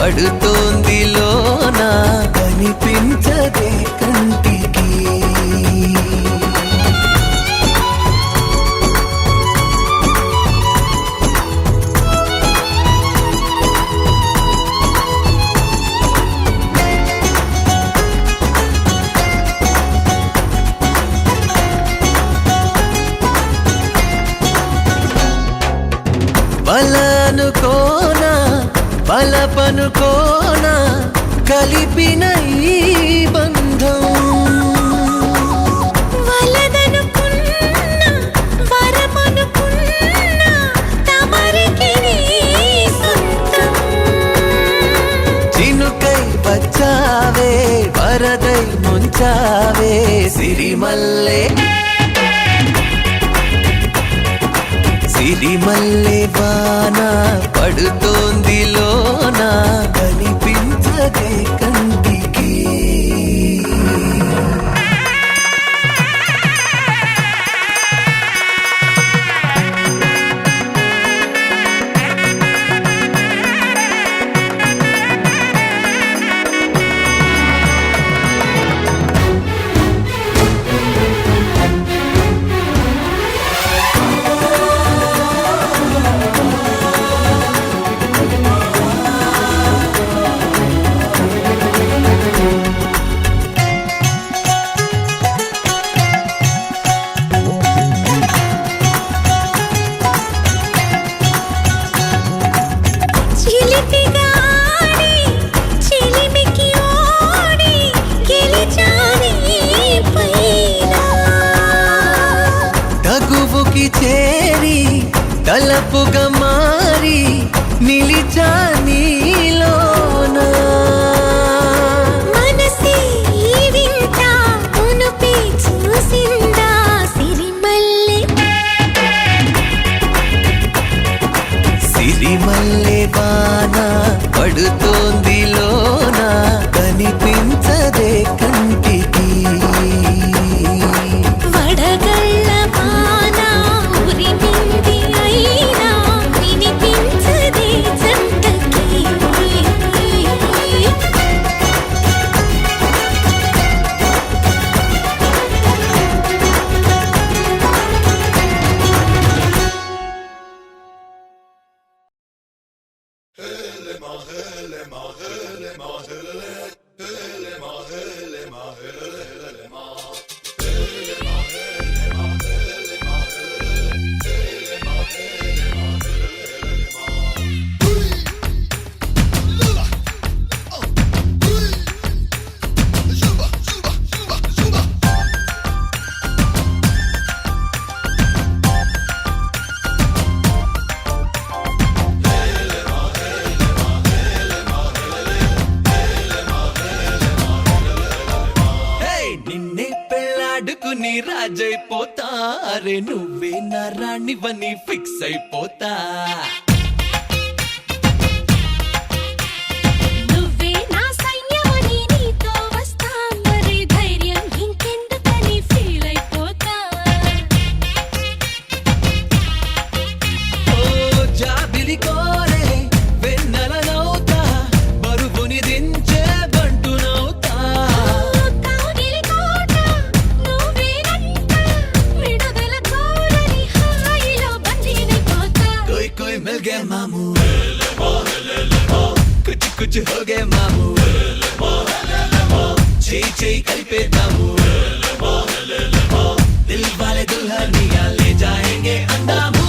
పడుతోంది లోన కనిపించదే కంటికి. బలనుకోనా బలపనుకోనా కలిపిన ఈ బంధం. వలదనుకున్నా వరమనుకున్నా తమరికి నీ సొంతం. చినుకై వచ్చావే వరదై ముంచావే సిరిమల్లె సిరిమల్లె వాన పడుతోంది లోన కనిపించదే కంటికి. తగువుకి చేరి తలపుగా మారి నిలిచా నీలోన. మనసే వింత మునుపే చూసిందా సిరిమల్లె. సిరిమల్లె వాన పడుతోంది లోన కనిపించదే కంటికి. వడగళ్ళ వాన ఉరిమింది అయినా వినిపించదే జంటకి. నిన్నే పెళ్ళాడుకుని రాజైపోతా అరే నువ్వే నా రాణివని ఫిక్స్ అయిపోతా. నువ్వే నా సైన్యమని నీతో వస్తా మరి ధైర్యం ఇంకెందుకని ఫీల్ అయిపోతా. ఓ జాబిలి కోరే వెన్నెలనవుతా బరువుని దించే బంటునవుతా. కాగిలి కోట నువ్వేనంట విడుదల కోరని హాయిలో బందీనైపోతా. कोई कोई मिल गए मामू कुछ कुछ हो गए मामू చేయి చేయి కలిపేద్దాము దిల్ వాలే దుల్హనియా లే జాయేంగే అందాము.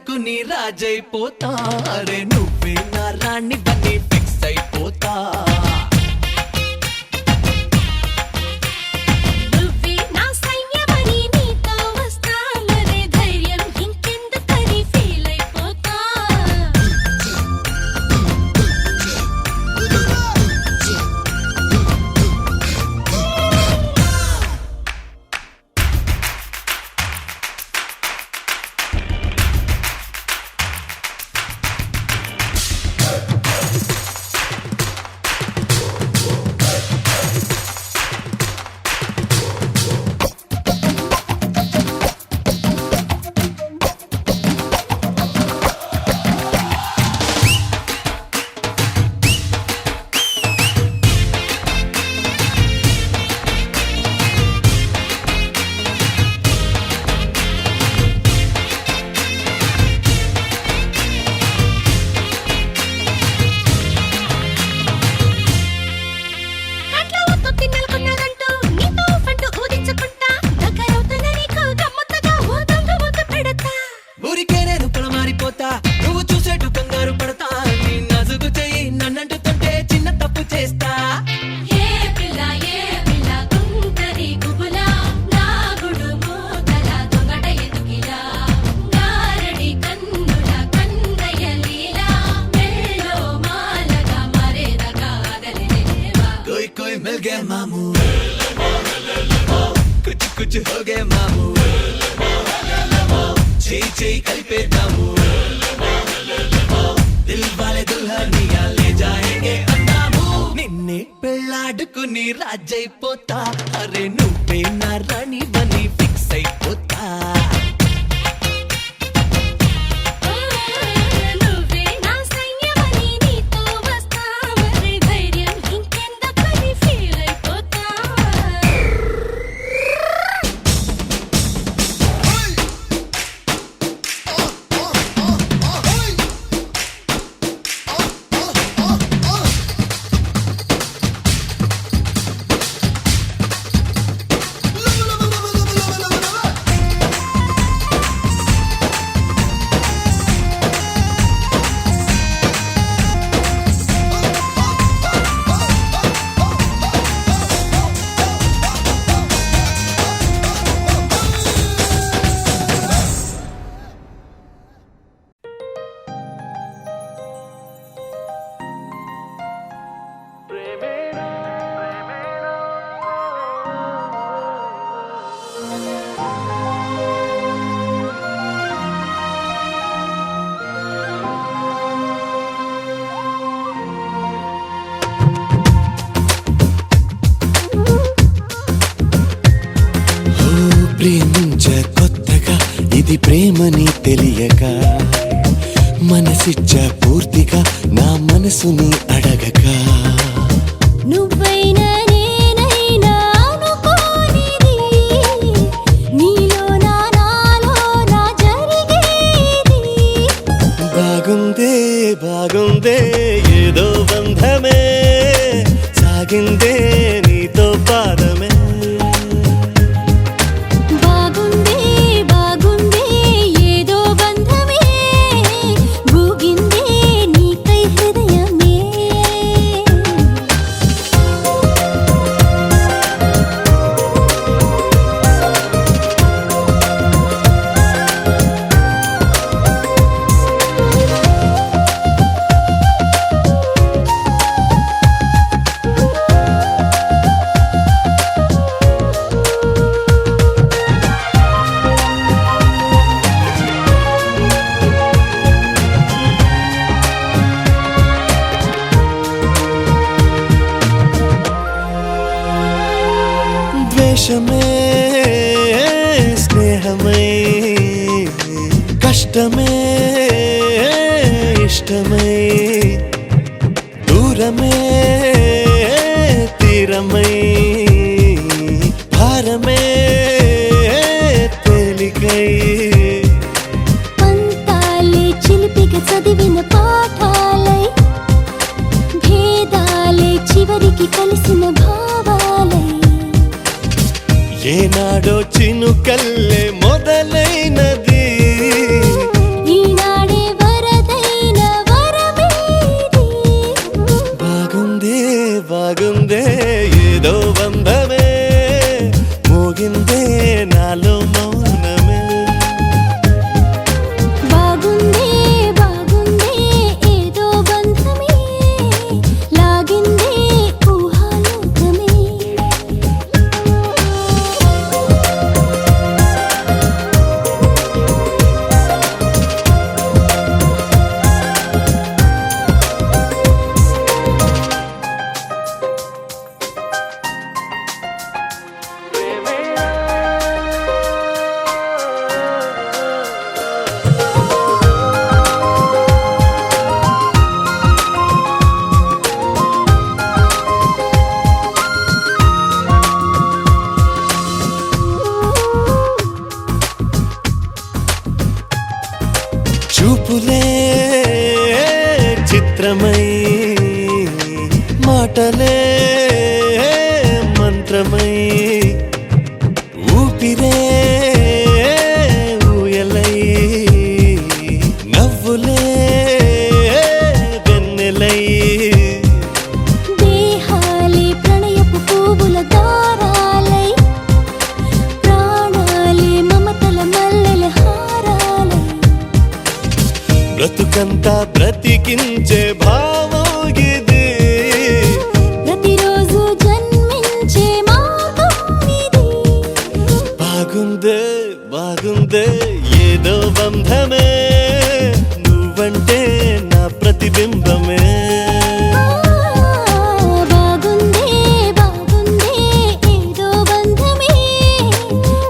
పెళ్ళాడుకుని రాజైపోతా అరే నువ్వే నా రాణి బని ఫిక్స్ అయిపోతా నువ్వే నా సైన్యమని నీతో వస్తా మరే ధైర్యం ఇంకెందుకని ఫీల్ అయిపోతా ఊరికే నేను మారిపోతా నువ్వు చూసేటు కంగారు పడతా నీ నజుగు చెయ్యి నన్నంటుతుంటే చిన్న తప్పు చేస్తా कोई कोई मिल गया मामू कुछ कुछ हो गया मामू చేయి కలిపేద్దాము దిల్ వాలే దుల్హనియా లే జాయేంగే అందాము నిన్నే పెళ్ళాడుకుని రాజైపోతా అరే నువ్వే నా రాణి బని ఫిక్స్ అయిపోతా నువ్వే నా సైన్యమని నీతో వస్తా మరే ధైర్యం ఇంకెందుకని ఫీల్ అయిపోతా ప్రేమించ కొత్తగా ఇది ప్రేమని తెలియక మనసిచ్చ పూర్తిగా నా మనసుని అడగక నువ్వైనా నేనైనా అనుకోనిది నీలో నాలో నా జరిగేది బాగుందే బాగుందే ఏదో బంధమే సాగిందే నీతో పాదమే బాగుందే బాగుందే ఏదో బంధమే భూగిందే నీకై హృదయమే ద్వేషమే స్నేహమై కష్టమే ఇష్టమై దూరమే తీరమై భారమే తేలికై పంతాలే చిలిపిగా చదివిన పాఠాలై భేదాలే చివరికి కలిసిన భావాలై ఏనాడో చినుకల్లే మొదలైనది ఈనాడు బాగుందే ఏదో బంధమే మోగిందే నాలో మౌనమే బాగుందే బాగుందే ఏదో బంధమే లాగిందే ఊహాలోకమే చూపులే చిత్రమై మాటలే మంత్రమై ఊపిరే ఊయలై నవ్వులే వెన్నెలై దేహాలే ప్రణయపు పువ్వుల దారాలై ప్రాణాలే మమతల మల్లెల హారాలై బ్రతుకంతా బ్రతికించే భావం ఇది ప్రతిరోజు జన్మించే మార్గం ఇది బాగుందే బాగుందే ఏదో బంధమే నువ్వంటే నా ప్రతిబింబమే బాగుందే బాగుందే ఏదో బంధమే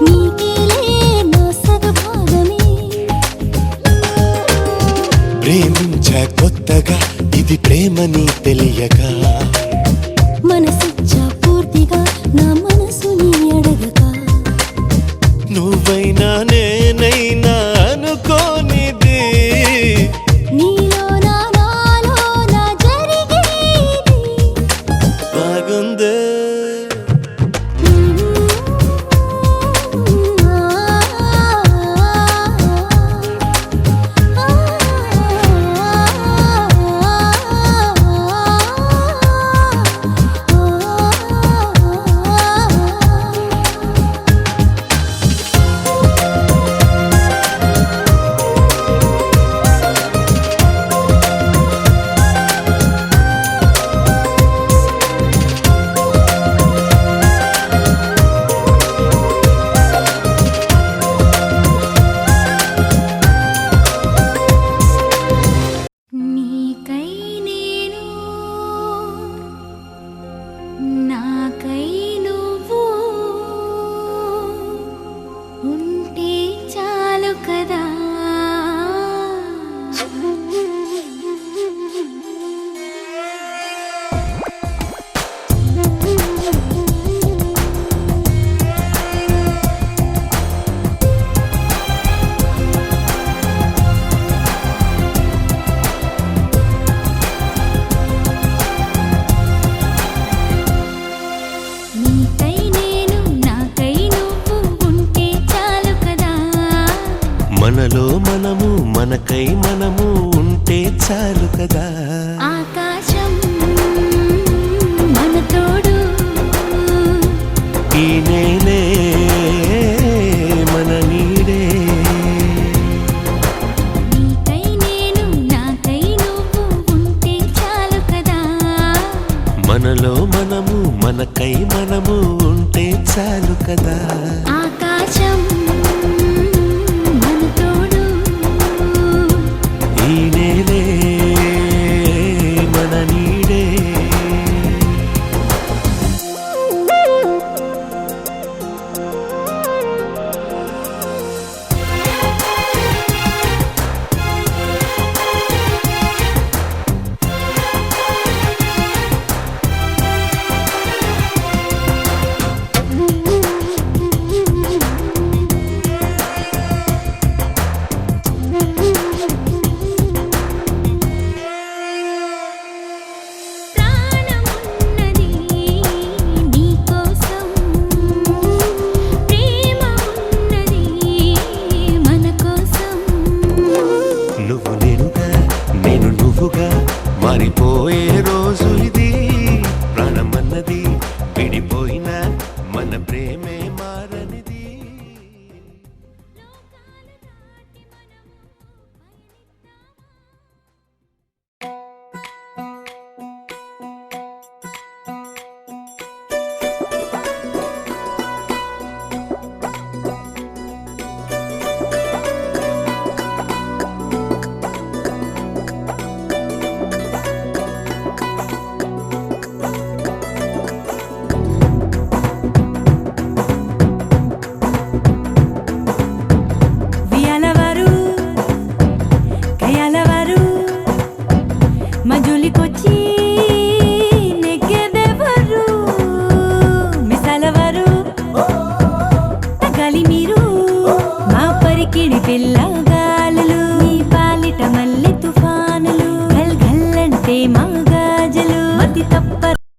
నీకేలే నా సగభాగమే ప్రేమించా కొత్తగా ఇది ప్రేమని తెలియక మనసిచ్చా పూర్తిగా నా మనసుని అడగక నువ్వైనా నేనైనా అనుకోనిది నీలో నాలో నా జరిగేది బాగుందే నీకై నేను నాకై నువ్వు ఉంటే చాలు కదా నీకై నేను నాకై నువ్వు ఉంటే చాలు కదా మనలో మనము మనకై మనము ఉంటే చాలు కదా ఆకాశం మన తోడు ఈ నేలే మన నీడే నీకై నేను నాకై నువ్వు ఉంటే చాలు కదా మనలో మనము మనకై మనము ఉంటే చాలు కదా ఆకాశం మన తోడు ఈ నేలే మన నీడే వాకిడి పిల్ల